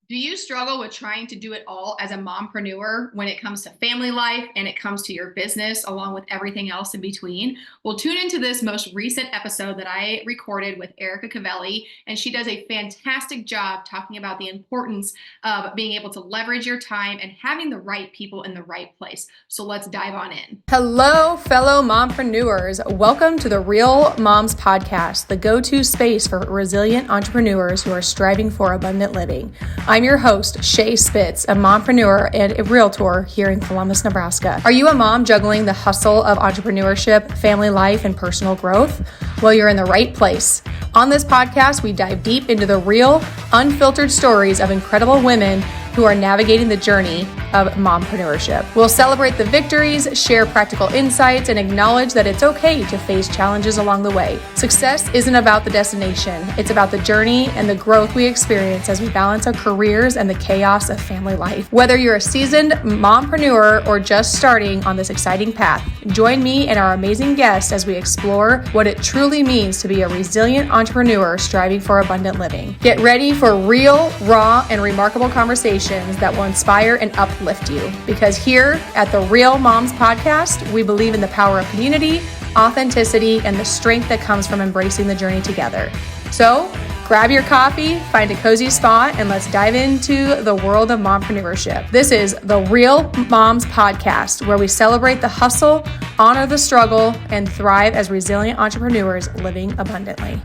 Do you struggle with trying to do it all as a mompreneur when it comes to family life and it comes to your business, along with everything else in between? Well, tune into this most recent episode that I recorded with Erica Covelle, and she does a fantastic job talking about the importance of being able to leverage your time and having the right people in the right place. So let's dive on in. Hello, fellow mompreneurs. Welcome to the Real Moms Podcast, the go-to space for resilient entrepreneurs who are striving for abundant living. I'm your host, Shae Spits, a mompreneur and a realtor here in Columbus, Nebraska. Are you a mom juggling the hustle of entrepreneurship, family life, and personal growth? Well, you're in the right place. On this podcast, we dive deep into the real, unfiltered stories of incredible women who are navigating the journey of mompreneurship. We'll celebrate the victories, share practical insights, and acknowledge that it's okay to face challenges along the way. Success isn't about the destination. It's about the journey and the growth we experience as we balance our careers and the chaos of family life. Whether you're a seasoned mompreneur or just starting on this exciting path, join me and our amazing guests as we explore what it truly means to be a resilient entrepreneur striving for abundant living. Get ready for real, raw, and remarkable conversations that will inspire and uplift you. Because here at the Real Moms Podcast, we believe in the power of community, authenticity, and the strength that comes from embracing the journey together. So grab your coffee, find a cozy spot, and let's dive into the world of mompreneurship. This is the Real Moms Podcast, where we celebrate the hustle, honor the struggle, and thrive as resilient entrepreneurs living abundantly.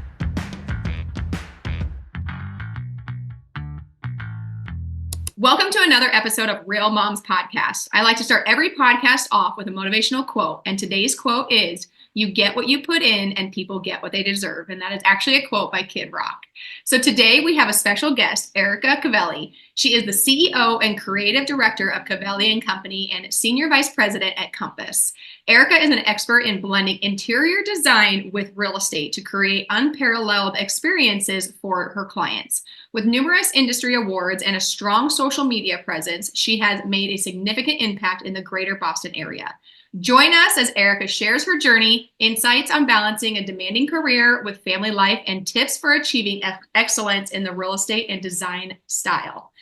Welcome to another episode of Real Moms Podcast. I like to start every podcast off with a motivational quote, and today's quote is, "You get what you put in and people get what they deserve." And that is actually a quote by Kid Rock. So today we have a special guest, Erica Covelle. She is the CEO and creative director of Covelle & Company and senior vice president at Compass. Erica is an expert in blending interior design with real estate to create unparalleled experiences for her clients. With numerous industry awards and a strong social media presence, she has made a significant impact in the greater Boston area. Join us as Erica shares her journey, insights on balancing a demanding career with family life, and tips for achieving excellence in the real estate and design style.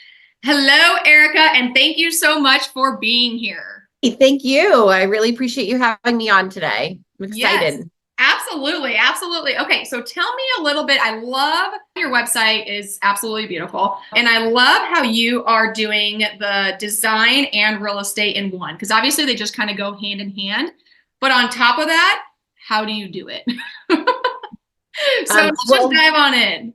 Hello, Erica, and thank you so much for being here. Hey, thank you. I really appreciate you having me on today. I'm excited. Yes. Absolutely. Absolutely. Okay. So tell me a little bit. I love your website is absolutely beautiful. And I love how you are doing the design and real estate in one, because obviously they just kind of go hand in hand. But on top of that, how do you do it? So let's just dive on in.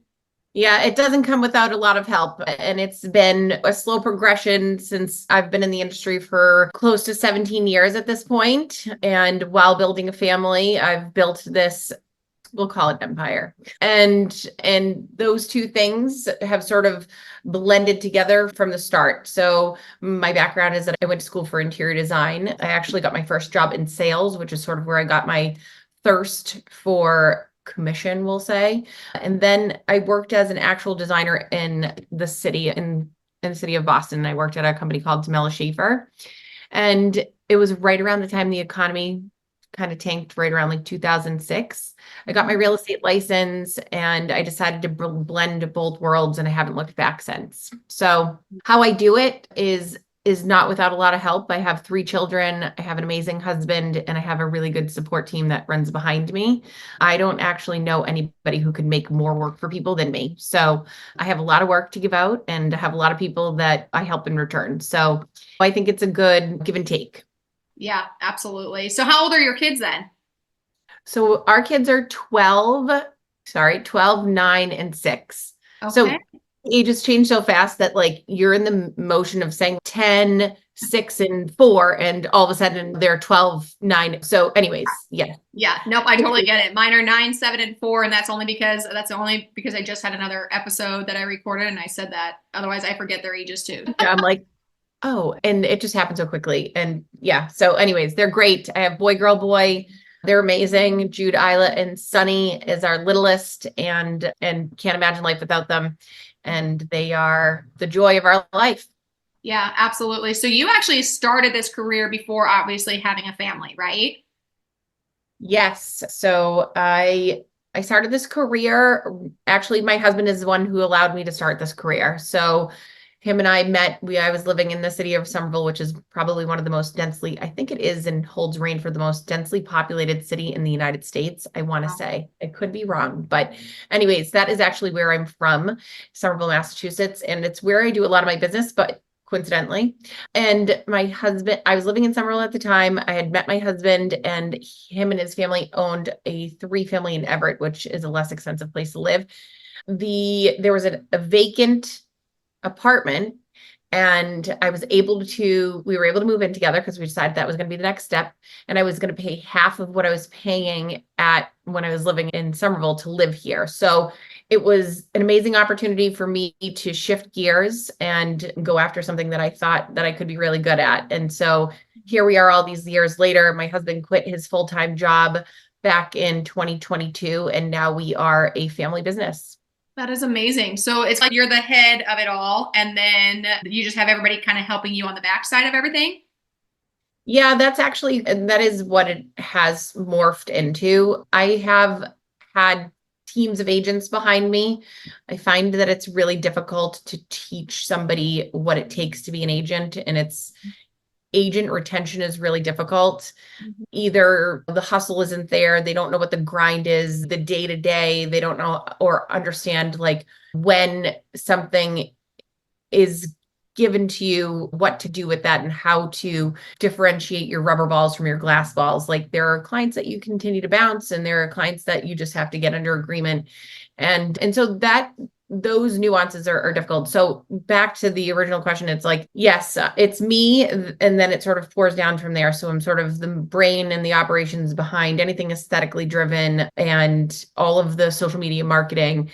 Yeah, it doesn't come without a lot of help. And it's been a slow progression since I've been in the industry for close to 17 years at this point. And while building a family, I've built this, we'll call it empire. And those two things have sort of blended together from the start. So my background is that I went to school for interior design. I actually got my first job in sales, which is sort of where I got my thirst for commission, we'll say. And then I worked as an actual designer in the city, in the city of Boston. I worked at a company called Tamela Schaefer. And it was right around the time the economy kind of tanked, right around like 2006. I got my real estate license and I decided to blend both worlds, and I haven't looked back since. So how I do it is not without a lot of help. I have 3 children. I have an amazing husband, and I have a really good support team that runs behind me. I don't actually know anybody who could make more work for people than me. So I have a lot of work to give out, and I have a lot of people that I help in return. So I think it's a good give and take. Yeah, absolutely. So how old are your kids then? So our kids are 12, 9, and 6. Okay. So ages change so fast that like you're in the motion of saying 10, 6, and 4, and all of a sudden they're 12, 9. So anyways, yeah. Yeah. Nope. I totally get it. Mine are 9, 7, and 4. And that's only because I just had another episode that I recorded and I said that. Otherwise I forget their ages too. I'm like, oh, and it just happened so quickly. And yeah. So anyways, they're great. I have boy, girl, boy. They're amazing. Jude, Isla, and Sunny is our littlest, and can't imagine life without them. And they are the joy of our life. Yeah, absolutely. So you actually started this career before obviously having a family, right? Yes. So I started this career. Actually, my husband is the one who allowed me to start this career. So him and I met, I was living in the city of Somerville, which is probably one of the most densely, I think it is and holds reign for the most densely populated city in the United States. I want to say, I could be wrong, but anyways, that is actually where I'm from, Somerville, Massachusetts. And it's where I do a lot of my business, but coincidentally. And my husband, I was living in Somerville at the time. I had met my husband, and him and his family owned a 3-family in Everett, which is a less expensive place to live. There was a vacant apartment, and we were able to move in together because we decided that was going to be the next step. And I was going to pay half of what I was paying when I was living in Somerville to live here. So it was an amazing opportunity for me to shift gears and go after something that I thought that I could be really good at. And so here we are all these years later. My husband quit his full-time job back in 2022, and now we are a family business. That is amazing. So it's like you're the head of it all, and then you just have everybody kind of helping you on the backside of everything. Yeah, that is what it has morphed into. I have had teams of agents behind me. I find that it's really difficult to teach somebody what it takes to be an agent, and agent retention is really difficult. Either the hustle isn't there, they don't know what the grind is, the day to day, they don't know or understand like when something is given to you, what to do with that and how to differentiate your rubber balls from your glass balls. Like there are clients that you continue to bounce, and there are clients that you just have to get under agreement. And so those nuances are difficult. So back to the original question, it's like, yes, it's me. And then it sort of pours down from there. So I'm sort of the brain and the operations behind anything aesthetically driven, and all of the social media marketing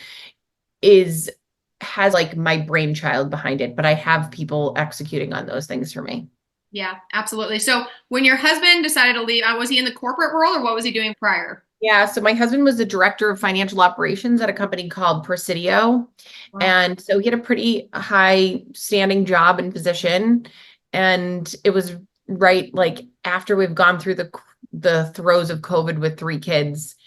has like my brainchild behind it, but I have people executing on those things for me. Yeah, absolutely. So when your husband decided to leave, was he in the corporate world, or what was he doing prior? Yeah, so my husband was the director of financial operations at a company called Presidio. Wow. And so he had a pretty high standing job and position. And it was right like after we've gone through the throes of COVID with 3 kids.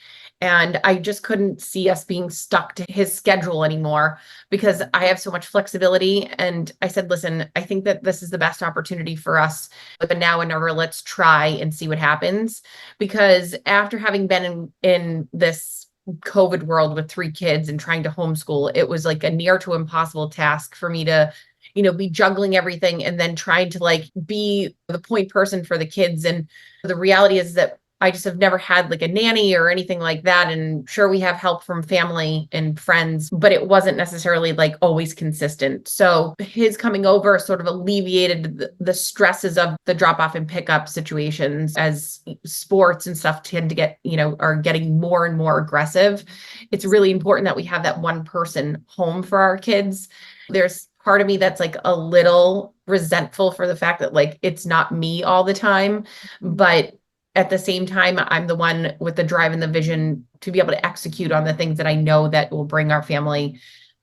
And I just couldn't see us being stuck to his schedule anymore because I have so much flexibility. And I said, listen, I think that this is the best opportunity for us. But now and never, let's try and see what happens. Because after having been in this COVID world with 3 kids and trying to homeschool, it was like a near to impossible task for me to be juggling everything and then trying to like be the point person for the kids. And the reality is that I just have never had like a nanny or anything like that. And sure, we have help from family and friends, but it wasn't necessarily like always consistent. So his coming over sort of alleviated the stresses of the drop off and pickup situations as sports and stuff tend to get, are getting more and more aggressive. It's really important that we have that one person home for our kids. There's part of me that's like a little resentful for the fact that like it's not me all the time, but at the same time, I'm the one with the drive and the vision to be able to execute on the things that I know that will bring our family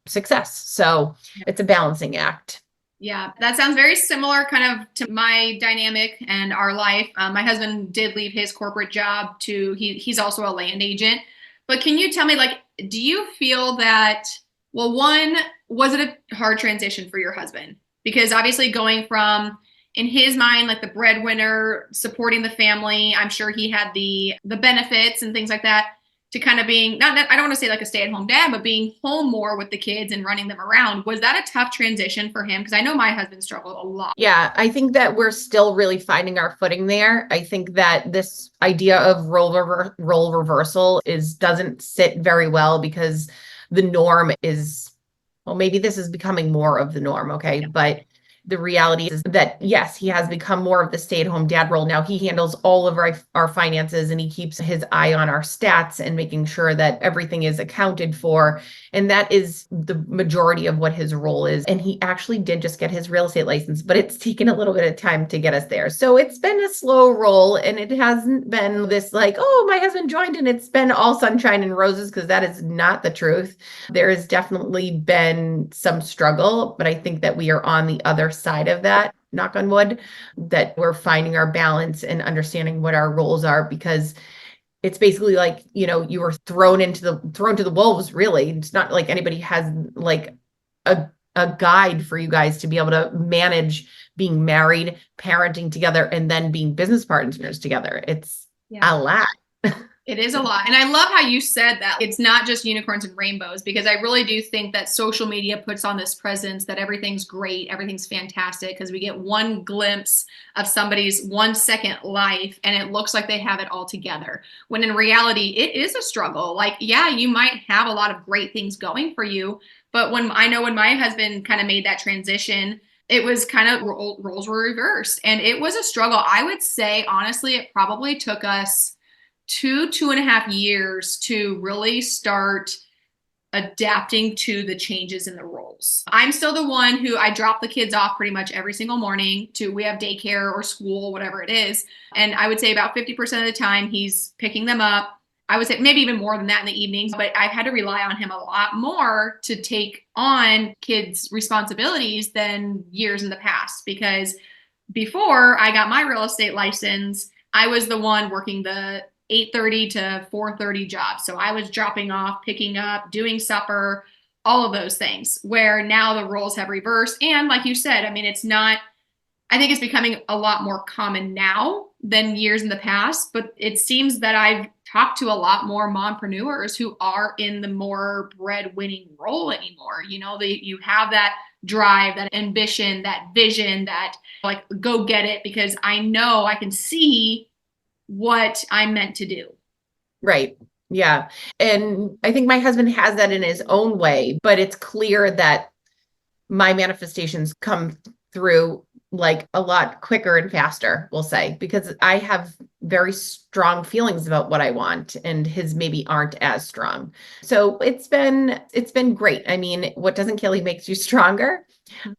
success. So it's a balancing act. Yeah, that sounds very similar kind of to my dynamic and our life. My husband did leave his corporate job he's also a land agent. But can you tell me, like, do you feel that, well, one, was it a hard transition for your husband? Because obviously going from, in his mind, like the breadwinner, supporting the family, I'm sure he had the benefits and things like that, to kind of being, I don't want to say like a stay-at-home dad, but being home more with the kids and running them around. Was that a tough transition for him? Because I know my husband struggled a lot. Yeah, I think that we're still really finding our footing there. I think that this idea of role reversal doesn't sit very well because the norm is, well, maybe this is becoming more of the norm, okay? Yeah. But the reality is that, yes, he has become more of the stay-at-home dad role. Now he handles all of our finances, and he keeps his eye on our stats and making sure that everything is accounted for. And that is the majority of what his role is. And he actually did just get his real estate license, but it's taken a little bit of time to get us there. So it's been a slow roll, and it hasn't been this like, oh, my husband joined and it's been all sunshine and roses, because that is not the truth. There has definitely been some struggle, but I think that we are on the other side of that, knock on wood, that we're finding our balance and understanding what our roles are, because it's basically like, you were thrown to the wolves, really. It's not like anybody has like a a guide for you guys to be able to manage being married, parenting together, and then being business partners together. It's a lot. It is a lot. And I love how you said that it's not just unicorns and rainbows, because I really do think that social media puts on this presence that everything's great, everything's fantastic, because we get one glimpse of somebody's 1 second life and it looks like they have it all together. When in reality, it is a struggle. Like, yeah, you might have a lot of great things going for you. But when my husband kind of made that transition, it was kind of roles were reversed. And it was a struggle. I would say, honestly, it probably took us 2.5 years to really start adapting to the changes in the roles. I'm still the one who I drop the kids off pretty much every single morning we have daycare or school, whatever it is. And I would say about 50% of the time he's picking them up. I would say maybe even more than that in the evenings, but I've had to rely on him a lot more to take on kids' responsibilities than years in the past. Because before I got my real estate license, I was the one working the 8:30 to 4:30 job. So I was dropping off, picking up, doing supper, all of those things, where now the roles have reversed. And like you said, I mean, I think it's becoming a lot more common now than years in the past, but it seems that I've talked to a lot more mompreneurs who are in the more breadwinning role anymore. You have that drive, that ambition, that vision, that like, go get it, because I know I can see what I'm meant to do. Right. Yeah. And I think my husband has that in his own way, but it's clear that my manifestations come through like a lot quicker and faster, we'll say, because I have very strong feelings about what I want and his maybe aren't as strong. So it's been great. I mean, what doesn't kill you makes you stronger.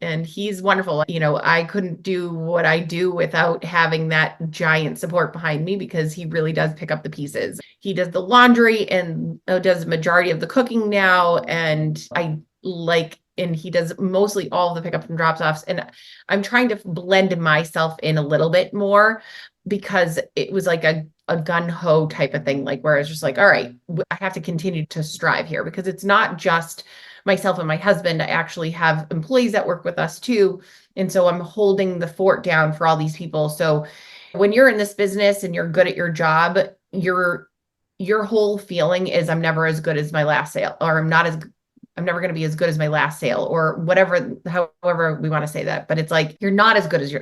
And he's wonderful. I couldn't do what I do without having that giant support behind me, because he really does pick up the pieces. He does the laundry and does the majority of the cooking now. And he does mostly all of the pickups and drops offs. And I'm trying to blend myself in a little bit more, because it was like a gun ho type of thing, like where it's just like, all right, I have to continue to strive here, because it's not just myself and my husband. I actually have employees that work with us too. And so I'm holding the fort down for all these people. So when you're in this business and you're good at your job, your whole feeling is I'm never as good as my last sale, or I'm never going to be as good as my last sale, or whatever, however we want to say that. But it's like, you're not as good as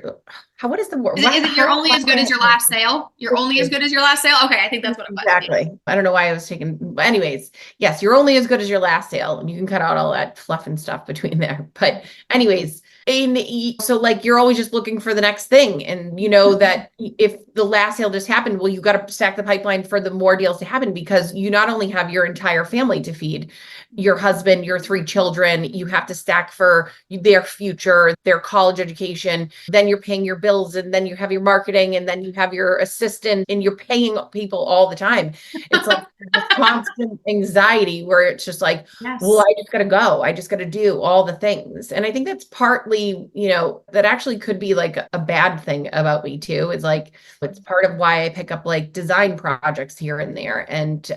what is the word? Is it you're only as good as your last sale? You're only as good as your last sale? Okay, I think that's what it was. Exactly. I don't know why I was taking, but anyways, yes, you're only as good as your last sale, and you can cut out all that fluff and stuff between there. But anyways, so like, you're always just looking for the next thing. And that if the last sale just happened, well, you got to stack the pipeline for the more deals to happen, because you not only have your entire family to feed, your husband, your 3 children, you have to stack for their future, their college education, then you're paying your bills, and then you have your marketing, and then you have your assistant, and you're paying people all the time. It's like this constant anxiety where it's just like, yes, well, I just got to go. I just got to do all the things. And I think that's partly, that actually could be like a bad thing about me too. It's like, it's part of why I pick up like design projects here and there. And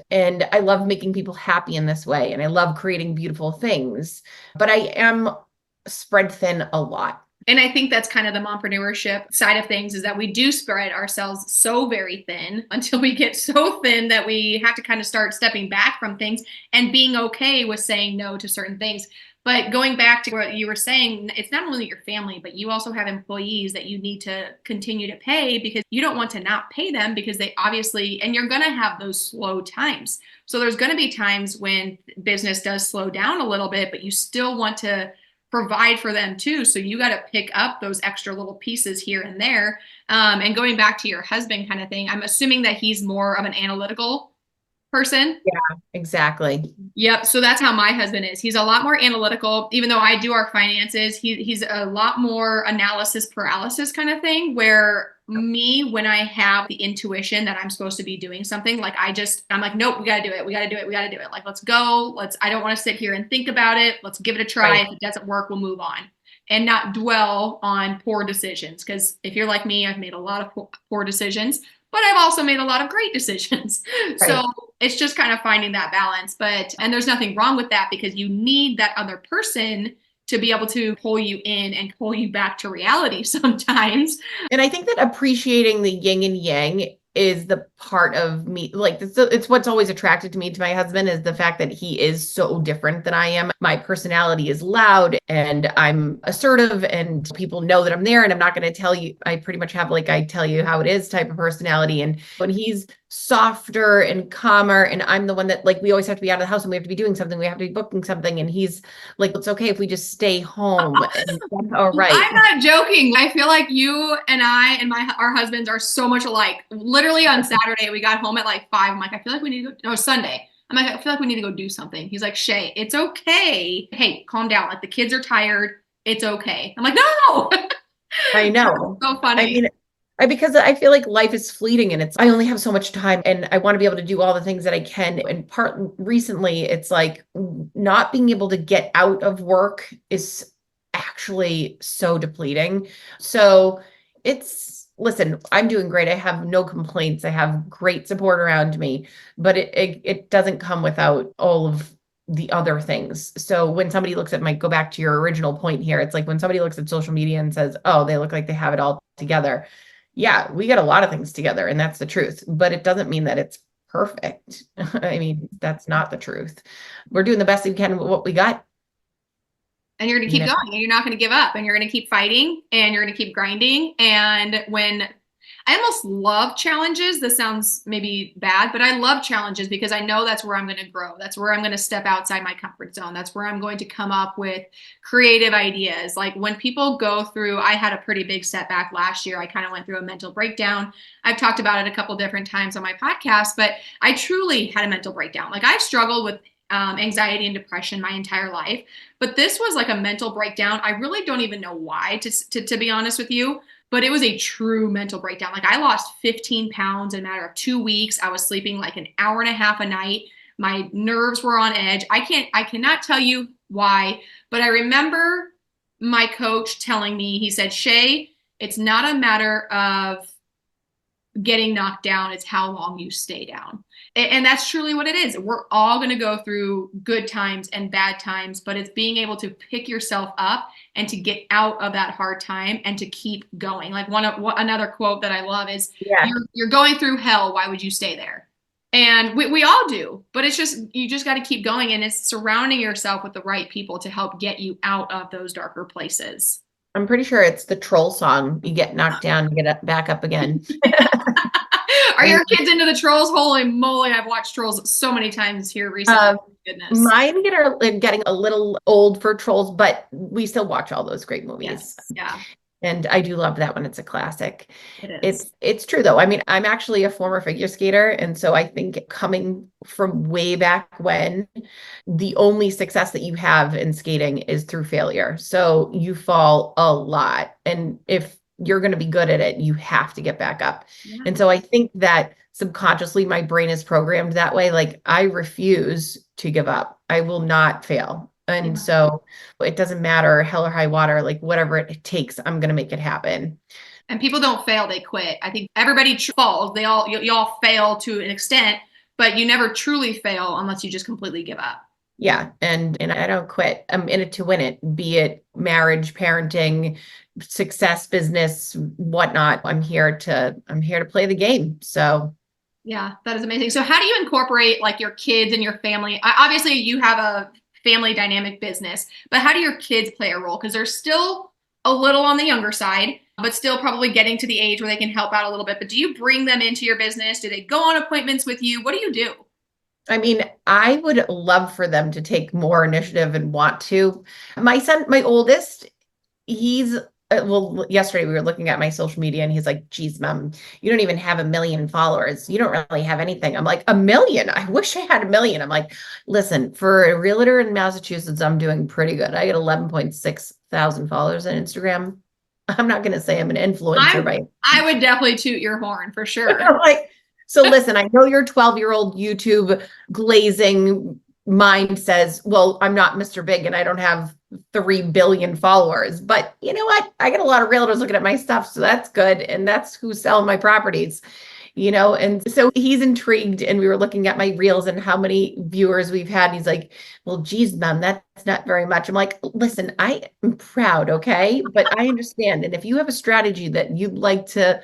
I love making people happy in this way. And I love creating beautiful things, but I am spread thin a lot. And I think that's kind of the mompreneurship side of things, is that we do spread ourselves so very thin until we get so thin that we have to kind of start stepping back from things and being okay with saying no to certain things. But going back to what you were saying, it's not only your family, but you also have employees that you need to continue to pay, because you don't want to not pay them, because they obviously, and you're going to have those slow times. So there's going to be times when business does slow down a little bit, but you still want to provide for them too. So you got to pick up those extra little pieces here and there. And going back to your husband kind of thing, I'm assuming that he's more of an analytical person. Yeah, exactly. Yep. So that's how my husband is. He's a lot more analytical, even though I do our finances. He's a lot more analysis paralysis kind of thing, where me, when I have the intuition that I'm supposed to be doing something, like I'm like, nope, we got to do it. We got to do it. We got to do it. Like, let's go. I don't want to sit here and think about it. Let's give it a try. Right. If it doesn't work, we'll move on and not dwell on poor decisions. Because if you're like me, I've made a lot of poor decisions, but I've also made a lot of great decisions. Right. So it's just kind of finding that balance. And there's nothing wrong with that, because you need that other person to be able to pull you in and pull you back to reality sometimes. And I think that appreciating the yin and yang is the part of me, like it's what's always attracted to me to my husband, is the fact that he is so different than I am. My personality is loud and I'm assertive and people know that I'm there and I'm not going to tell you. I pretty much have like I tell you how it is type of personality. And when he's softer and calmer and I'm the one that, like, we always have to be out of the house and we have to be doing something, we have to be booking something, and he's like, it's okay if we just stay home. And all right. I'm not joking. I feel like you and I and our husbands are so much alike. Literally on Saturday, we got home at like 5. I'm like, I feel like we need to go. No, Sunday. I'm like, I feel like we need to go do something. He's like, Shae, it's okay. Hey, calm down. Like, the kids are tired. It's okay. I'm like, no. I know. So funny. I mean, because I feel like life is fleeting and I only have so much time and I want to be able to do all the things that I can. And recently, it's like not being able to get out of work is actually so depleting. So listen, I'm doing great. I have no complaints. I have great support around me, but it doesn't come without all of the other things. So when somebody looks at go back to your original point here, it's like when somebody looks at social media and says, oh, they look like they have it all together. Yeah, we get a lot of things together and that's the truth, but it doesn't mean that it's perfect. I mean, that's not the truth. We're doing the best we can with what we got. And you're going to keep going and you're not going to give up and you're going to keep fighting and you're going to keep grinding. And I almost love challenges. This sounds maybe bad, but I love challenges because I know that's where I'm going to grow. That's where I'm going to step outside my comfort zone. That's where I'm going to come up with creative ideas. Like when people go through, I had a pretty big setback last year. I kind of went through a mental breakdown. I've talked about it a couple different times on my podcast, but I truly had a mental breakdown. Like, I've struggled with anxiety and depression my entire life, but this was like a mental breakdown. I really don't even know why, to be honest with you, but it was a true mental breakdown. Like, I lost 15 pounds in a matter of 2 weeks. I was sleeping like an hour and a half a night. My nerves were on edge. I cannot tell you why, but I remember my coach telling me, he said, Shae, it's not a matter of getting knocked down, it's how long you stay down. And that's truly what it is. We're all going to go through good times and bad times, but it's being able to pick yourself up and to get out of that hard time and to keep going. Like another quote that I love is, you're going through hell, why would you stay there? And we all do, but it's just, you just got to keep going, and it's surrounding yourself with the right people to help get you out of those darker places. I'm pretty sure it's the troll song. You get knocked down, you get back up again. Are your kids into the Trolls? Holy moly, I've watched Trolls so many times here recently. Goodness. Mine are getting a little old for Trolls, but we still watch all those great movies. Yes. Yeah. And I do love that one. It's a classic. It is. It's true though. I mean, I'm actually a former figure skater. And so I think coming from way back when, the only success that you have in skating is through failure. So you fall a lot. And if you're going to be good at it, you have to get back up. Yeah. And so I think that subconsciously my brain is programmed that way. Like, I refuse to give up. I will not fail. And so it doesn't matter, hell or high water, like whatever it takes, I'm going to make it happen. And people don't fail, they quit. I think everybody falls. You all fail to an extent, but you never truly fail unless you just completely give up. Yeah. And I don't quit. I'm in it to win it, be it marriage, parenting, success, business, whatnot. I'm here to play the game. So yeah, that is amazing. So how do you incorporate like your kids and your family? Obviously you have a family dynamic business, but how do your kids play a role? Because they're still a little on the younger side, but still probably getting to the age where they can help out a little bit. But do you bring them into your business? Do they go on appointments with you? What do you do? I mean, I would love for them to take more initiative and want to. My son, my oldest, he's yesterday we were looking at my social media and he's like, geez, Mom, you don't even have 1 million followers. You don't really have anything. I'm like, 1 million? I wish I had 1 million. I'm like, listen, for a realtor in Massachusetts, I'm doing pretty good. I get 11.6 thousand followers on Instagram. I'm not going to say I'm an influencer. I would definitely toot your horn for sure. So listen, I know your 12-year-old YouTube glazing mind says, well, I'm not Mr. Big and I don't have 3 billion followers, but you know what? I get a lot of realtors looking at my stuff. So that's good. And that's who's selling my properties. And so he's intrigued, and we were looking at my reels and how many viewers we've had. And he's like, well, geez, mom, that's not very much. I'm like, listen, I am proud. Okay. But I understand. And if you have a strategy that you'd like to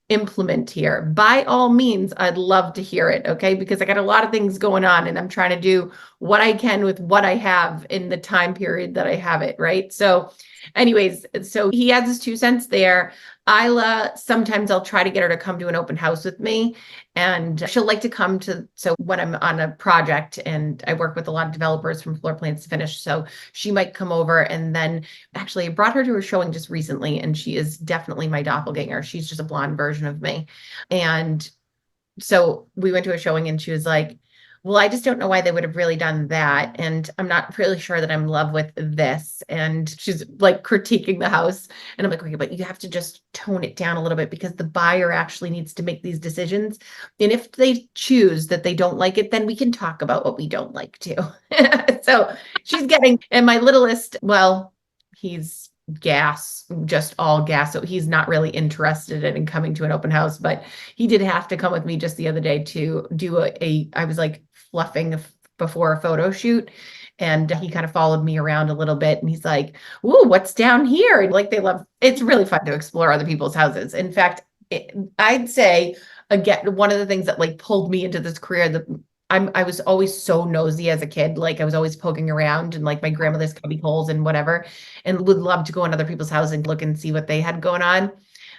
implement here, by all means, I'd love to hear it. Okay. Because I got a lot of things going on, and I'm trying to do what I can with what I have in the time period that I have it. Right. So anyways, so he has his 2 cents there. Isla, sometimes I'll try to get her to come to an open house with me, and she'll like to come to, so when I'm on a project, and I work with a lot of developers from floor plans to finish. So she might come over, and then actually I brought her to a showing just recently, and she is definitely my doppelganger. She's just a blonde version of me. And so we went to a showing, and she was like, well, I just don't know why they would have really done that. And I'm not really sure that I'm in love with this. And she's like critiquing the house. And I'm like, okay, but you have to just tone it down a little bit, because the buyer actually needs to make these decisions. And if they choose that they don't like it, then we can talk about what we don't like too. So she's getting, and my littlest, well, he's just all gas. So he's not really interested in coming to an open house, but he did have to come with me just the other day to do I was like fluffing before a photo shoot. And he kind of followed me around a little bit, and he's like, ooh, what's down here? And like, it's really fun to explore other people's houses. In fact, I'd say, again, one of the things that like pulled me into this career, that I was always so nosy as a kid. Like I was always poking around and like my grandmother's cubby holes and whatever, and would love to go in other people's houses and look and see what they had going on.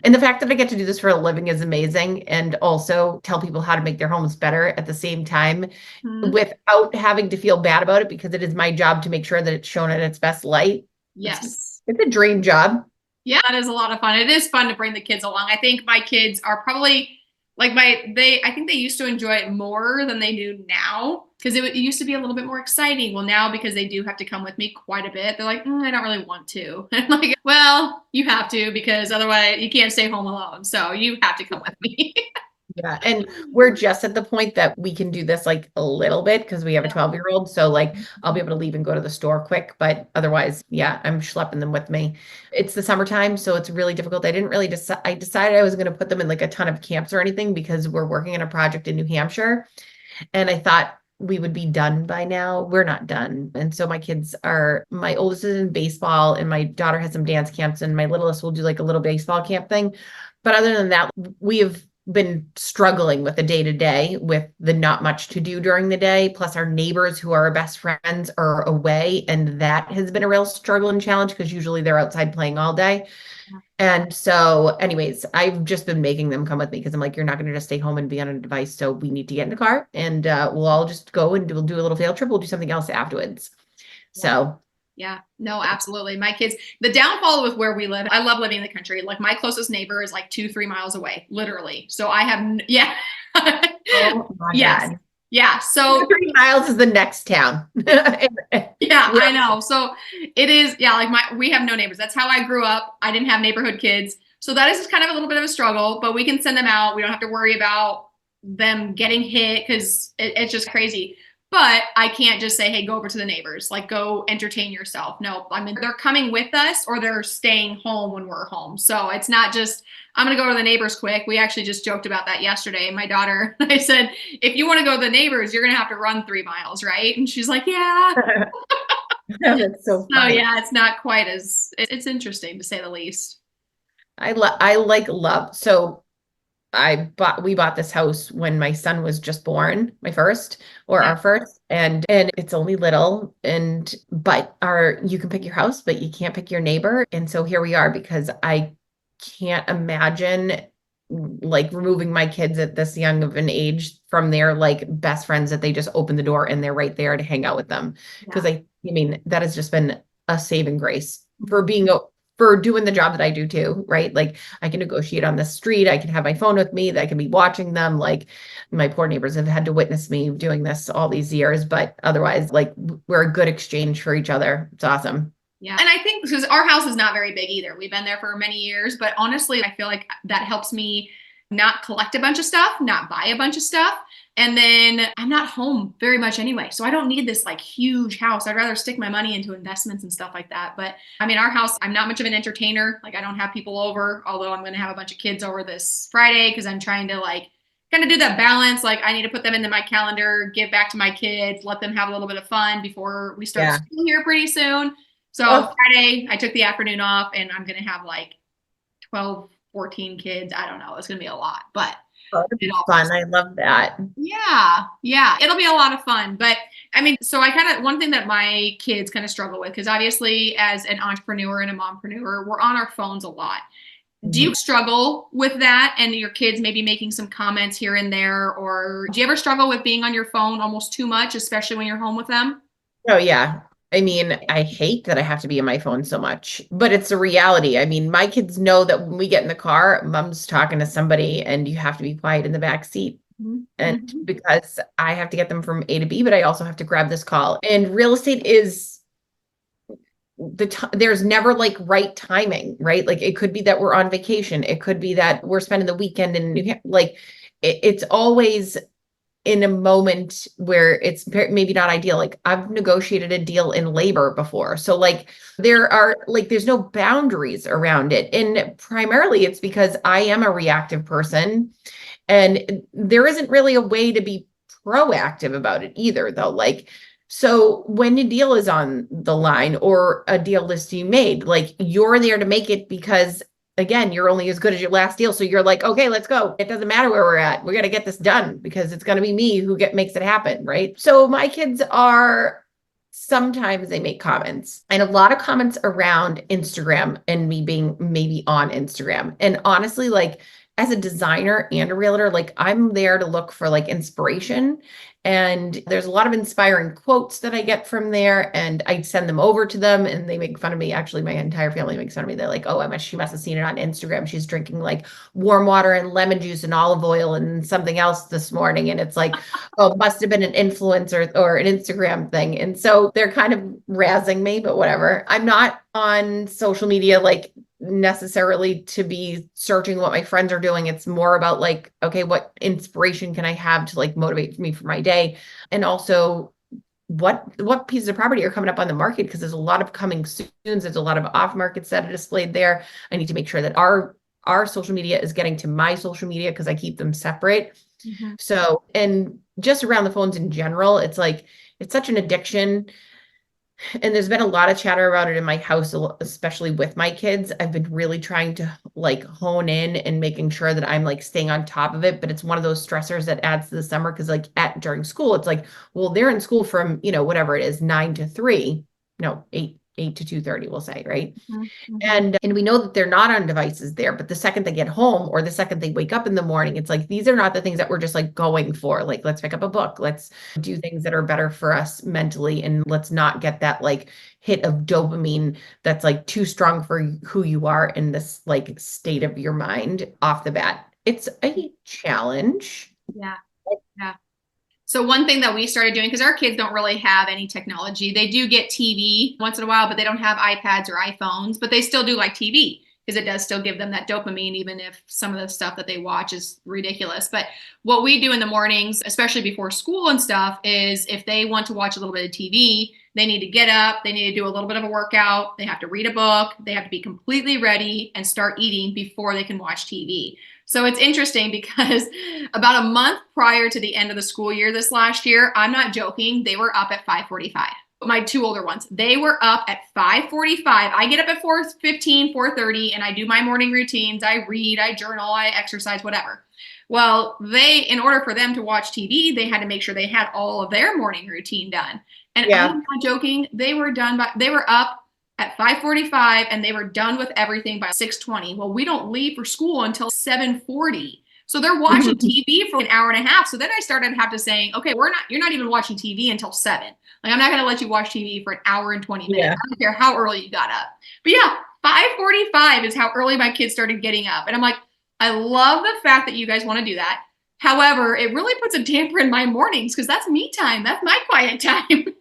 And the fact that I get to do this for a living is amazing. And also tell people how to make their homes better at the same time, without having to feel bad about it, because it is my job to make sure that it's shown at its best light. Yes. It's a dream job. Yeah, that is a lot of fun. It is fun to bring the kids along. I think my kids are probably like I think they used to enjoy it more than they do now, because it used to be a little bit more exciting. Well, now because they do have to come with me quite a bit, they're like, I don't really want to. And I'm like, well, you have to, because otherwise you can't stay home alone. So you have to come with me. Yeah. And we're just at the point that we can do this like a little bit, because we have a 12-year-old. So like I'll be able to leave and go to the store quick. But otherwise, yeah, I'm schlepping them with me. It's the summertime, so it's really difficult. I didn't really decide. I decided I was going to put them in like a ton of camps or anything, because we're working on a project in New Hampshire. And I thought we would be done by now. We're not done. And so my oldest is in baseball, and my daughter has some dance camps, and my littlest will do like a little baseball camp thing. But other than that, we have been struggling with the day-to-day, with the not much to do during the day. Plus our neighbors who are our best friends are away. And that has been a real struggle and challenge, because usually they're outside playing all day. And so anyways, I've just been making them come with me, because I'm like, you're not going to just stay home and be on a device. So we need to get in the car, and we'll all just go and we'll do a little field trip. We'll do something else afterwards. So yeah, no, absolutely. My kids, the downfall with where we live, I love living in the country. Like my closest neighbor is like 2-3 miles away, literally. So I have, yeah. oh my yes. God. Yeah. So 3 miles is the next town. yeah, I know. So it is, yeah, like we have no neighbors. That's how I grew up. I didn't have neighborhood kids. So that is just kind of a little bit of a struggle, but we can send them out. We don't have to worry about them getting hit, because it's just crazy. But I can't just say, hey, go over to the neighbors, like go entertain yourself. No, I mean, they're coming with us, or they're staying home when we're home. So it's not just, I'm going to go to the neighbors quick. We actually just joked about that yesterday. My daughter, I said, if you want to go to the neighbors, you're going to have to run 3 miles, right? And she's like, yeah. That's so funny. Yeah, it's not quite as, it's interesting to say the least. I like love. So we bought this house when my son was just born, our first, and it's only little, but you can pick your house, but you can't pick your neighbor. And so here we are, because I can't imagine like removing my kids at this young of an age from their like best friends that they just open the door and they're right there to hang out with them. Because I mean, that has just been a saving grace for doing the job that I do too, right? Like I can negotiate on the street. I can have my phone with me, that I can be watching them. Like my poor neighbors have had to witness me doing this all these years, but otherwise, like we're a good exchange for each other. It's awesome. Yeah. And I think because our house is not very big either. We've been there for many years, but honestly, I feel like that helps me not collect a bunch of stuff, not buy a bunch of stuff. And then I'm not home very much anyway. So I don't need this like huge house. I'd rather stick my money into investments and stuff like that. But I mean, our house, I'm not much of an entertainer. Like I don't have people over, although I'm going to have a bunch of kids over this Friday, because I'm trying to like kind of do that balance. Like I need to put them into my calendar, give back to my kids, let them have a little bit of fun before we start school here pretty soon. So Friday, I took the afternoon off and I'm going to have like 12, 14 kids. I don't know. It's going to be a lot, but it'll be fun. I love that. Yeah. It'll be a lot of fun. But I mean, so one thing that my kids kind of struggle with, because obviously as an entrepreneur and a mompreneur, we're on our phones a lot. Do you struggle with that and your kids maybe making some comments here and there? Or do you ever struggle with being on your phone almost too much, especially when you're home with them? Oh, yeah. I mean, I hate that I have to be on my phone so much, but it's a reality. I mean, my kids know that when we get in the car, mom's talking to somebody and you have to be quiet in the back seat. And because I have to get them from A to B, but I also have to grab this call. And real estate is there's never like right timing, right? Like it could be that we're on vacation. It could be that we're spending the weekend in New Hampshire. Like it's always in a moment where it's maybe not ideal. Like I've negotiated a deal in labor before. So like there's no boundaries around it. And primarily it's because I am a reactive person and there isn't really a way to be proactive about it either though. Like, so when a deal is on the line or a deal is to be made, like you're there to make it because again, you're only as good as your last deal. So you're like, okay, let's go. It doesn't matter where we're at. We got to get this done because it's going to be me who makes it happen. Right. So my kids sometimes they make comments and a lot of comments around Instagram and me being maybe on Instagram. And honestly, like as a designer and a realtor, like I'm there to look for like inspiration. And there's a lot of inspiring quotes that I get from there and I send them over to them and they make fun of me. Actually, my entire family makes fun of me. They're like, oh, she must have seen it on Instagram. She's drinking like warm water and lemon juice and olive oil and something else this morning. And it's like, oh, it must have been an influencer or an Instagram thing. And so they're kind of razzing me, but whatever. I'm not on social media like necessarily to be searching what my friends are doing. It's more about like, okay, what inspiration can I have to like motivate me for my day? And also what pieces of property are coming up on the market? Because there's a lot of coming soon. There's a lot of off markets that are displayed there. I need to make sure that our social media is getting to my social media because I keep them separate. So, and just around the phones in general, it's like, it's such an addiction. And there's been a lot of chatter about it in my house, especially with my kids. I've been really trying to like hone in and making sure that I'm like staying on top of it. But it's one of those stressors that adds to the summer because like during school, it's like, well, they're in school from, whatever it is, 9 to 3, no, 8 to 2:30, we'll say, right? And we know that they're not on devices there, but the second they get home or the second they wake up in the morning, it's like, these are not the things that we're just like going for. Like, let's pick up a book. Let's do things that are better for us mentally. And let's not get that like hit of dopamine that's like too strong for who you are in this like state of your mind off the bat. It's a challenge. Yeah. So one thing that we started doing, because our kids don't really have any technology, they do get TV once in a while, but they don't have iPads or iPhones, but they still do like TV because it does still give them that dopamine, even if some of the stuff that they watch is ridiculous. But what we do in the mornings, especially before school and stuff, is if they want to watch a little bit of TV, they need to get up, they need to do a little bit of a workout, they have to read a book, they have to be completely ready and start eating before they can watch TV. So it's interesting because about a month prior to the end of the school year this last year, I'm not joking, they were up at 5:45. My two older ones, they were up at 5:45. I get up at 4:15, 4:30, and I do my morning routines. I read, I journal, I exercise, whatever. Well, in order for them to watch TV, they had to make sure they had all of their morning routine done. And I'm not joking, they were up at 5:45 and they were done with everything by 6:20. Well, we don't leave for school until 7:40. So they're watching TV for an hour and a half. So then I started have to saying, okay, you're not even watching TV until 7. Like I'm not going to let you watch TV for an hour and 20 minutes. I don't care how early you got up. But yeah, 5:45 is how early my kids started getting up. And I'm like, I love the fact that you guys want to do that. However, it really puts a damper in my mornings because that's me time. That's my quiet time.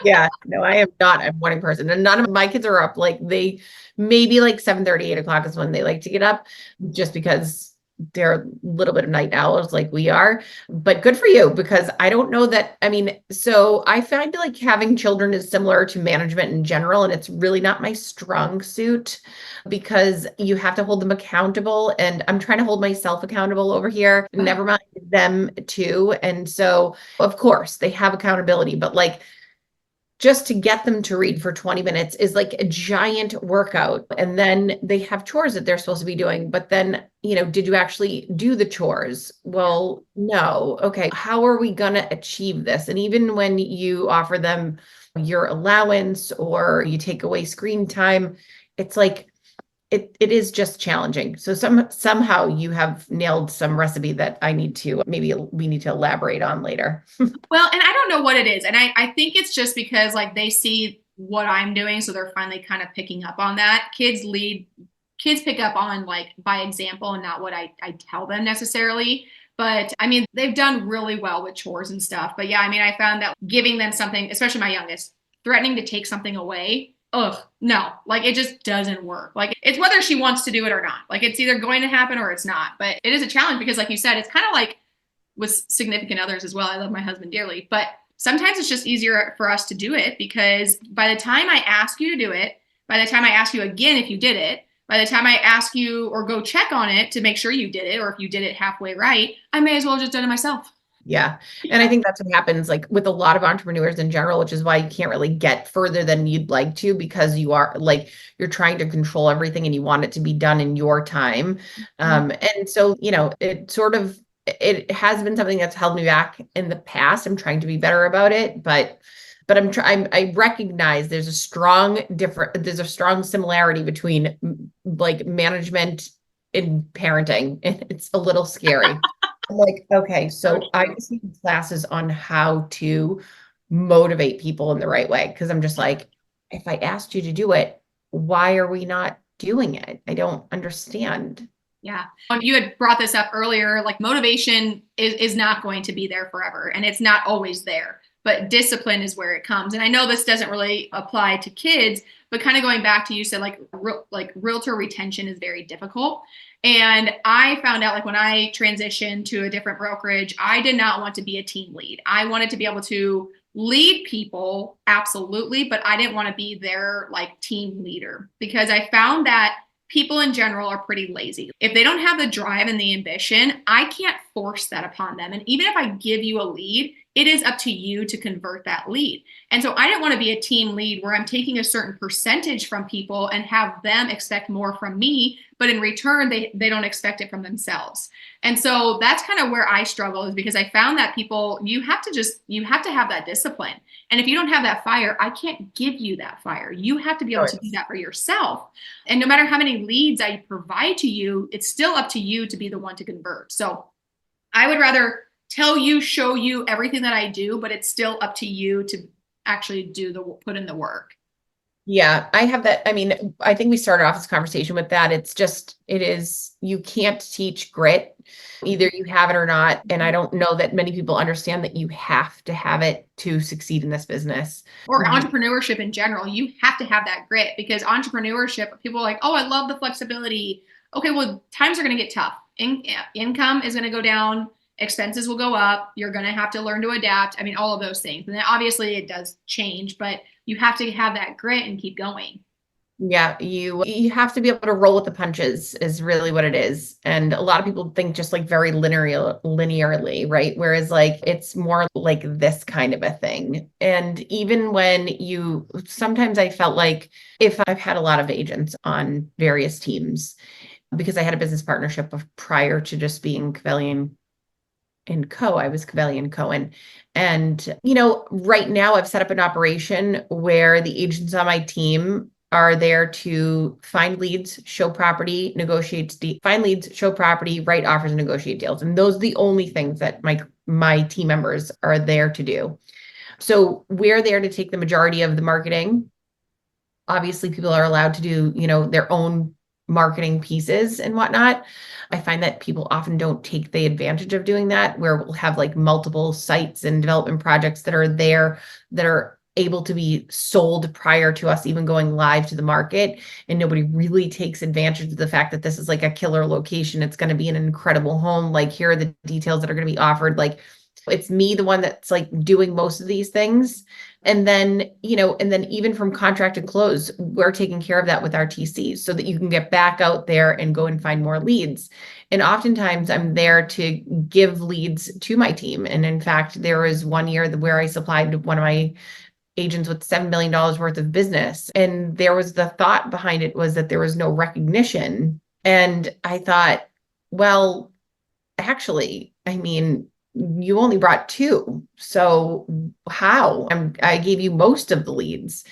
Yeah, no, I am not a morning person. And none of my kids are up. Like they maybe like 7:30, 8 o'clock is when they like to get up just because they're a little bit of night owls like we are, but good for you because I don't know that. I mean, so I find like having children is similar to management in general, and it's really not my strong suit because you have to hold them accountable. And I'm trying to hold myself accountable over here, never mind them too. And so, of course, they have accountability, but like, just to get them to read for 20 minutes is like a giant workout. And then they have chores that they're supposed to be doing. But then, did you actually do the chores? Well, no. Okay. How are we going to achieve this? And even when you offer them your allowance or you take away screen time, it's like, it is just challenging. So somehow you have nailed some recipe that maybe we need to elaborate on later. Well, and I don't know what it is. And I think it's just because like they see what I'm doing. So they're finally kind of picking up on that. Kids pick up on like by example and not what I tell them necessarily. But I mean, they've done really well with chores and stuff. But yeah, I mean, I found that giving them something, especially my youngest, threatening to take something away. No, like it just doesn't work. Like it's whether she wants to do it or not. Like it's either going to happen or it's not. But it is a challenge because like you said, it's kind of like with significant others as well. I love my husband dearly, but sometimes it's just easier for us to do it because by the time I ask you to do it, by the time I ask you again if you did it, by the time I ask you or go check on it to make sure you did it, or if you did it halfway right, I may as well have just done it myself. Yeah. And I think that's what happens like with a lot of entrepreneurs in general, which is why you can't really get further than you'd like to because you're trying to control everything and you want it to be done in your time. And so, it has been something that's held me back in the past. I'm trying to be better about it, but I recognize there's a strong similarity between like management and parenting, and it's a little scary. I'm like, okay, so I just need classes on how to motivate people in the right way. Cause I'm just like, if I asked you to do it, why are we not doing it? I don't understand. Yeah. You had brought this up earlier, like motivation is not going to be there forever and it's not always there, but discipline is where it comes. And I know this doesn't really apply to kids, but kind of going back to you said like realtor retention is very difficult. And I found out like when I transitioned to a different brokerage, I did not want to be a team lead. I wanted to be able to lead people, absolutely, but I didn't want to be their like team leader because I found that people in general are pretty lazy. If they don't have the drive and the ambition, I can't force that upon them. And even if I give you a lead, it is up to you to convert that lead. And so I didn't want to be a team lead where I'm taking a certain percentage from people and have them expect more from me, but in return, they don't expect it from themselves. And so that's kind of where I struggle is because I found that people, you have to have that discipline. And if you don't have that fire, I can't give you that fire. You have to be able to do that for yourself. And no matter how many leads I provide to you, it's still up to you to be the one to convert. So I would rather tell you, show you everything that I do, but it's still up to you to actually put in the work. Yeah, I have that. I mean, I think we started off this conversation with that. You can't teach grit. Either you have it or not. And I don't know that many people understand that you have to have it to succeed in this business. Or entrepreneurship in general. You have to have that grit because entrepreneurship, people are like, oh, I love the flexibility. Okay, well, times are going to get tough. Income is going to go down. Expenses will go up. You're going to have to learn to adapt. I mean, all of those things. And then obviously it does change, but you have to have that grit and keep going. Yeah, you have to be able to roll with the punches is really what it is. And a lot of people think just like very linearly, right? Whereas like it's more like this kind of a thing. And even sometimes I felt like if I've had a lot of agents on various teams because I had a business partnership prior to just being Covelle and Co. I was Covelle and Cohen. And, right now I've set up an operation where the agents on my team are there to find leads, show property, find leads, show property, write offers, and negotiate deals. And those are the only things that my team members are there to do. So we're there to take the majority of the marketing. Obviously, people are allowed to do, their own marketing pieces and whatnot. I find that people often don't take the advantage of doing that, where we'll have like multiple sites and development projects that are there that are able to be sold prior to us even going live to the market. And nobody really takes advantage of the fact that this is like a killer location. It's going to be an incredible home. Like, here are the details that are going to be offered. Like, it's me, the one that's like doing most of these things. And then, and then even from contract and close, we're taking care of that with our TCs so that you can get back out there and go and find more leads. And oftentimes I'm there to give leads to my team. And in fact, there was one year where I supplied one of my agents with $7 million worth of business. And there was the thought behind it was that there was no recognition. And I thought, well, actually, I mean, you only brought two. So how? I gave you most of the leads.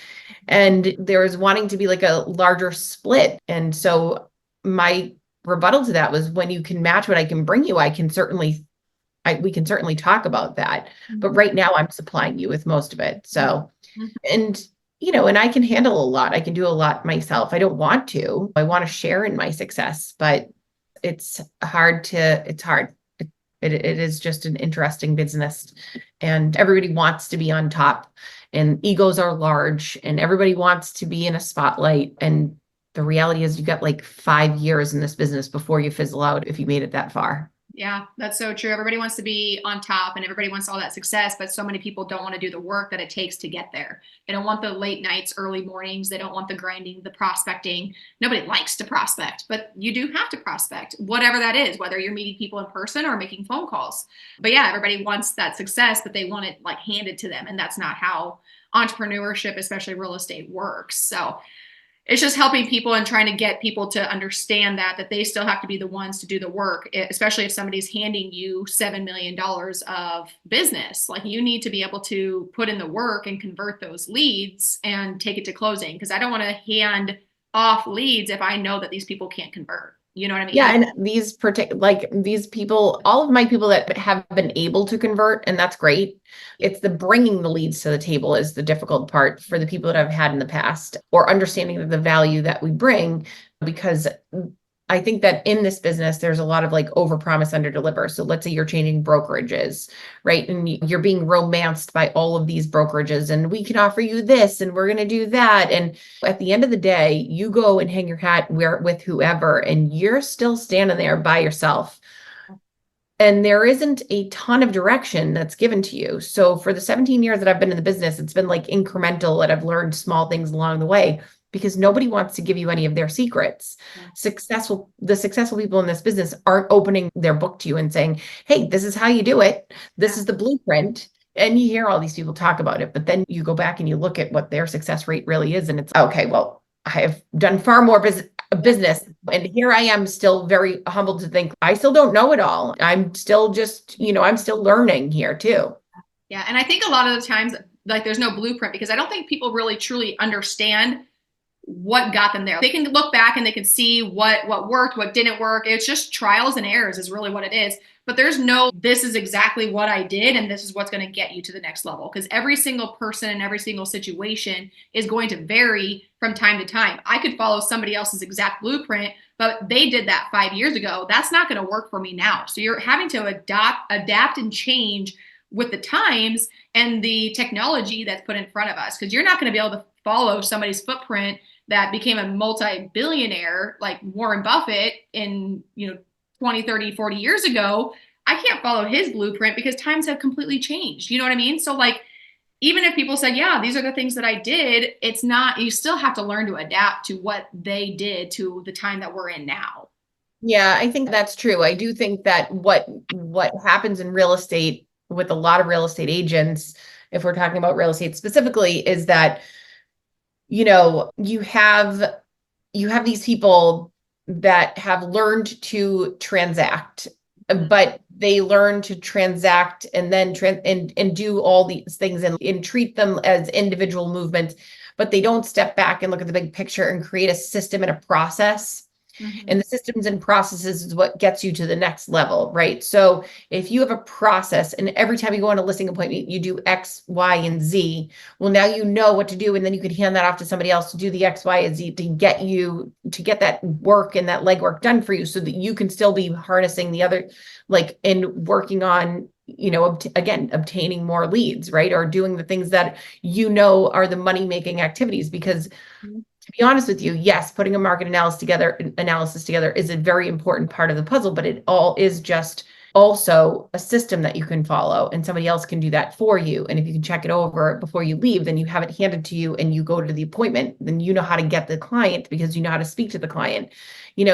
And there was wanting to be like a larger split. And so my rebuttal to that was, when you can match what I can bring you, we can certainly talk about that. But right now I'm supplying you with most of it. So, and and I can handle a lot. I can do a lot myself. I don't want to. I want to share in my success, but it's hard. It is just an interesting business, and everybody wants to be on top, and egos are large, and everybody wants to be in a spotlight. And the reality is, you got like 5 years in this business before you fizzle out if you made it that far. Yeah, that's so true. Everybody wants to be on top and everybody wants all that success, but so many people don't want to do the work that it takes to get there. They don't want the late nights, early mornings. They don't want the grinding, the prospecting. Nobody likes to prospect, but you do have to prospect, whatever that is, whether you're meeting people in person or making phone calls. But yeah, everybody wants that success, but they want it like handed to them. And that's not how entrepreneurship, especially real estate, works. So it's just helping people and trying to get people to understand that they still have to be the ones to do the work, especially if somebody's handing you $7 million of business. Like, you need to be able to put in the work and convert those leads and take it to closing. Because I don't want to hand off leads if I know that these people can't convert. You know what I mean? Yeah. And these people, all of my people that have been able to convert, and that's great. It's the bringing the leads to the table is the difficult part for the people that I've had in the past, or understanding the value that we bring, because I think that in this business, there's a lot of like overpromise, underdeliver. So let's say you're changing brokerages, right? And you're being romanced by all of these brokerages, and we can offer you this, and we're going to do that. And at the end of the day, you go and hang your hat with whoever, and you're still standing there by yourself. And there isn't a ton of direction that's given to you. So for the 17 years that I've been in the business, it's been like incremental, and I've learned small things along the way, because nobody wants to give you any of their secrets. Yeah. The successful people in this business aren't opening their book to you and saying, hey, this is how you do it. This is the blueprint. And you hear all these people talk about it, but then you go back and you look at what their success rate really is. And it's okay, well, I have done far more business. And here I am, still very humbled to think I still don't know it all. I'm still just, I'm still learning here too. Yeah. And I think a lot of the times, like, there's no blueprint, because I don't think people really truly understand what got them there. They can look back and they can see what worked, what didn't work. It's just trials and errors is really what it is. But there's no, this is exactly what I did and this is what's going to get you to the next level. Because every single person and every single situation is going to vary from time to time. I could follow somebody else's exact blueprint, but they did that 5 years ago. That's not going to work for me now. So you're having to adapt and change with the times and the technology that's put in front of us. Because you're not going to be able to follow somebody's footprint that became a multi-billionaire like Warren Buffett in, 20, 30, 40 years ago. I can't follow his blueprint because times have completely changed. You know what I mean? So like, even if people said, yeah, these are the things that I did, it's not, you still have to learn to adapt to what they did to the time that we're in now. Yeah, I think that's true. I do think that what happens in real estate with a lot of real estate agents, if we're talking about real estate specifically, is that you have these people that have learned to transact, but they learn to transact and then and do all these things and treat them as individual movements, but they don't step back and look at the big picture and create a system and a process. Mm-hmm. And the systems and processes is what gets you to the next level, right? So if you have a process and every time you go on a listing appointment, you do X, Y, and Z, well, now you know what to do. And then you can hand that off to somebody else to do the X, Y, and Z to get that work and that legwork done for you so that you can still be harnessing the other, like, and working on again, obtaining more leads, right? Or doing the things that are the money-making activities. Because to be honest with you, yes, putting a market analysis together is a very important part of the puzzle, but it all is just also a system that you can follow, and somebody else can do that for you. And if you can check it over before you leave, then you have it handed to you and you go to the appointment, then you know how to get the client because you know how to speak to the client.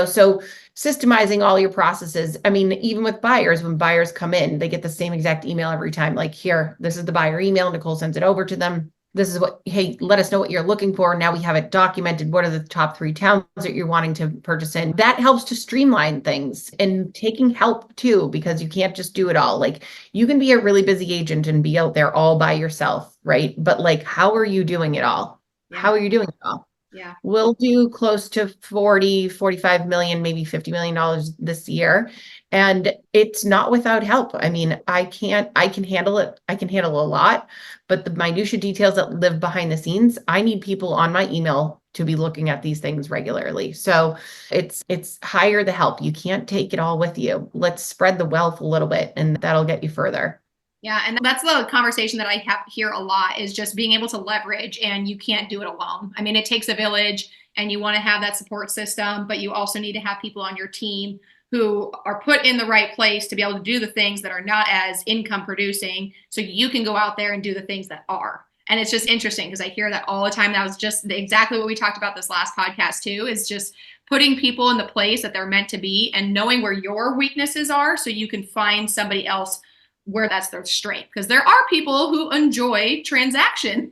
So systemizing all your processes. I mean, even with buyers, when buyers come in, they get the same exact email every time. Like, here, this is the buyer email. Nicole sends it over to them. This is hey, let us know what you're looking for. Now we have it documented. What are the top 3 towns that you're wanting to purchase in? That helps to streamline things, and taking help too, because you can't just do it all. Like, you can be a really busy agent and be out there all by yourself, right? But like, how are you doing it all? Yeah. How are you doing it all? Yeah. We'll do close to 40, 45 million, maybe $50 million this year. And it's not without help. I mean, I can handle it. I can handle a lot, but the minutia details that live behind the scenes, I need people on my email to be looking at these things regularly. So it's hire the help. You can't take it all with you. Let's spread the wealth a little bit, and that'll get you further. Yeah. And that's the conversation that I have here a lot, is just being able to leverage, and you can't do it alone. I mean, it takes a village, and you want to have that support system, but you also need to have people on your team who are put in the right place to be able to do the things that are not as income producing, so you can go out there and do the things that are. And it's just interesting because I hear that all the time. That was just exactly what we talked about this last podcast too, is just putting people in the place that they're meant to be and knowing where your weaknesses are so you can find somebody else where that's their strength. Because there are people who enjoy transaction,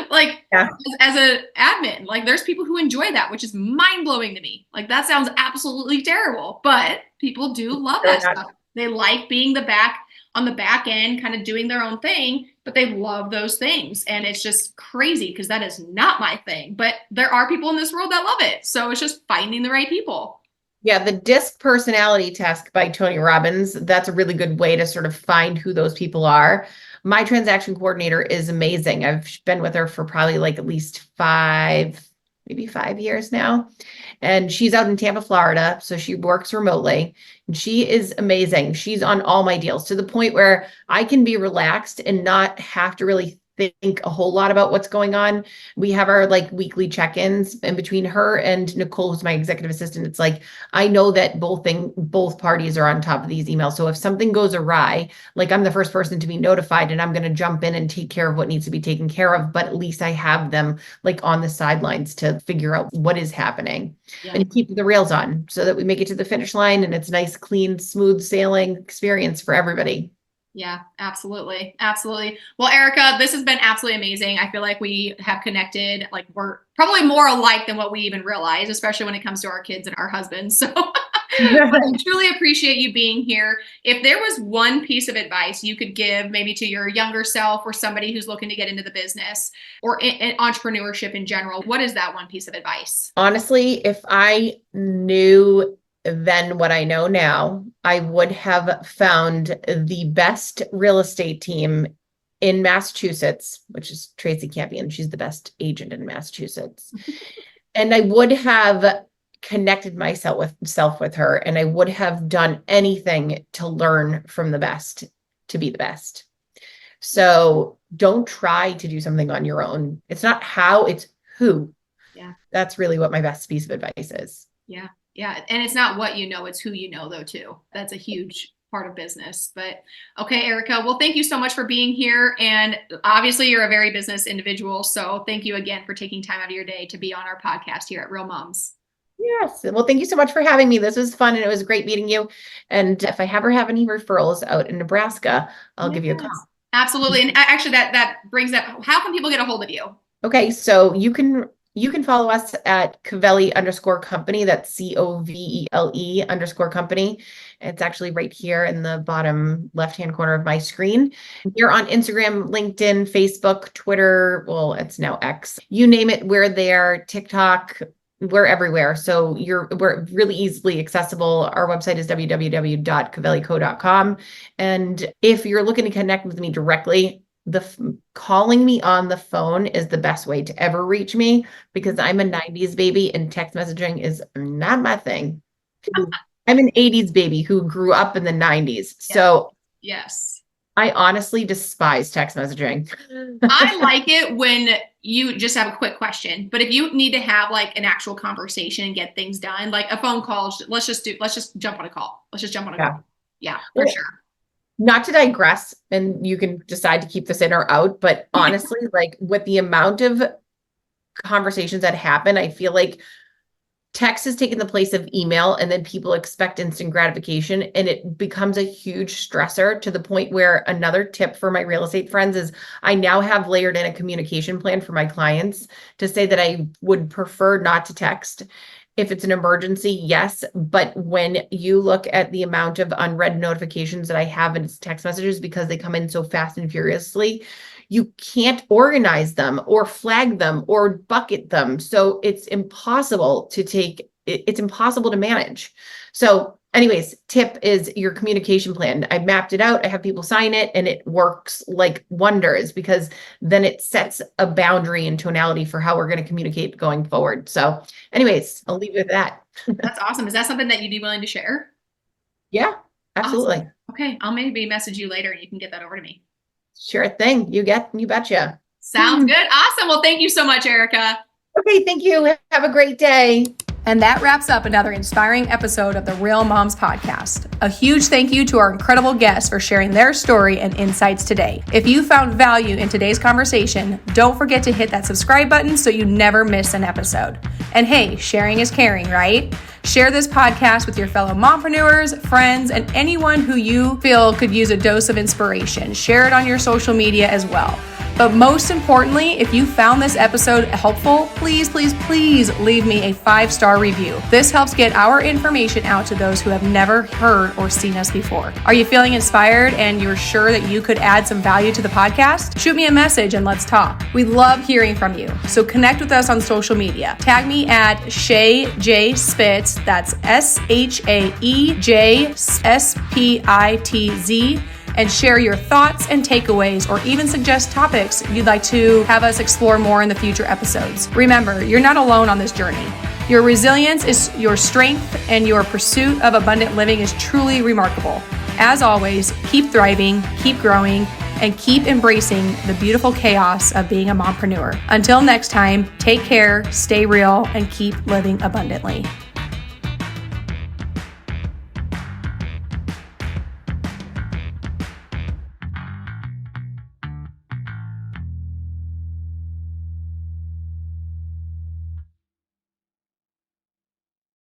like as an admin, like there's people who enjoy that, which is mind blowing to me. Like, that sounds absolutely terrible, but people do love that stuff. They like being on the back end, kind of doing their own thing, but they love those things. And it's just crazy because that is not my thing, but there are people in this world that love it. So it's just finding the right people. Yeah, the DISC personality test by Tony Robbins, that's a really good way to sort of find who those people are. My transaction coordinator is amazing. I've been with her for probably like at least maybe 5 years now. And she's out in Tampa, Florida. So she works remotely, and she is amazing. She's on all my deals to the point where I can be relaxed and not have to really think a whole lot about what's going on. We have our like weekly check-ins, and between her and Nicole, who's my executive assistant, it's like, I know that both parties are on top of these emails. So if something goes awry, like, I'm the first person to be notified, and I'm going to jump in and take care of what needs to be taken care of. But at least I have them like on the sidelines to figure out what is happening and keep the rails on so that we make it to the finish line and it's nice, clean, smooth sailing experience for everybody. Yeah, absolutely. Absolutely. Well, Erica, this has been absolutely amazing. I feel like we have connected, like we're probably more alike than what we even realize, especially when it comes to our kids and our husbands. So I truly appreciate you being here. If there was one piece of advice you could give maybe to your younger self or somebody who's looking to get into the business or in entrepreneurship in general, what is that one piece of advice? Honestly, if I knew then what I know now, I would have found the best real estate team in Massachusetts, which is Tracy Campion. She's the best agent in Massachusetts. And I would have connected myself with her, and I would have done anything to learn from the best to be the best. So don't try to do something on your own. It's not how, it's who. Yeah. That's really what my best piece of advice is. Yeah. Yeah. And it's not what you know, it's who you know, though, too. That's a huge part of business. But okay, Erica, well, thank you so much for being here. And obviously you're a very business individual. So thank you again for taking time out of your day to be on our podcast here at Real Moms. Yes. Well, thank you so much for having me. This was fun and it was great meeting you. And if I ever have any referrals out in Nebraska, I'll give you a call. Absolutely. And actually that brings up, how can people get a hold of you? Okay. So you can follow us at Covelle_company. That's COVELE_company. It's actually right here in the bottom left-hand corner of my screen. You're on Instagram, LinkedIn, Facebook, Twitter. Well, it's now X. You name it, we're there. TikTok, we're everywhere. So we're really easily accessible. Our website is www.covelleco.com. And if you're looking to connect with me directly, calling me on the phone is the best way to ever reach me, because I'm a 90s baby and text messaging is not my thing. I'm an 80s baby who grew up in the 90s. So yes. I honestly despise text messaging. I like it when you just have a quick question, but if you need to have like an actual conversation and get things done, like a phone call, let's just jump on a call. Let's just jump on a call. Yeah, for sure. Not to digress, and you can decide to keep this in or out, but honestly, like with the amount of conversations that happen, I feel like text has taken the place of email, and then people expect instant gratification, and it becomes a huge stressor to the point where another tip for my real estate friends is I now have layered in a communication plan for my clients to say that I would prefer not to text. If it's an emergency, yes. But when you look at the amount of unread notifications that I have in text messages because they come in so fast and furiously, you can't organize them or flag them or bucket them. So it's impossible to manage. So anyways, tip is your communication plan. I mapped it out. I have people sign it and it works like wonders because then it sets a boundary and tonality for how we're going to communicate going forward. So anyways, I'll leave it at that. That's awesome. Is that something that you'd be willing to share? Yeah, absolutely. Awesome. Okay. I'll maybe message you later and you can get that over to me. Sure thing. You betcha. Sounds good. Awesome. Well, thank you so much, Erica. Okay. Thank you. Have a great day. And that wraps up another inspiring episode of the Real Moms Podcast. A huge thank you to our incredible guests for sharing their story and insights today. If you found value in today's conversation, don't forget to hit that subscribe button so you never miss an episode. And hey, sharing is caring, right? Share this podcast with your fellow mompreneurs, friends, and anyone who you feel could use a dose of inspiration. Share it on your social media as well. But most importantly, if you found this episode helpful, please, please, please leave me a 5-star review. This helps get our information out to those who have never heard or seen us before. Are you feeling inspired and you're sure that you could add some value to the podcast? Shoot me a message and let's talk. We love hearing from you. So connect with us on social media. Tag me at Shae J Spits. That's ShaeJSpitz. And share your thoughts and takeaways, or even suggest topics you'd like to have us explore more in the future episodes. Remember, you're not alone on this journey. Your resilience is your strength, and your pursuit of abundant living is truly remarkable. As always, keep thriving, keep growing, and keep embracing the beautiful chaos of being a mompreneur. Until next time, take care, stay real, and keep living abundantly.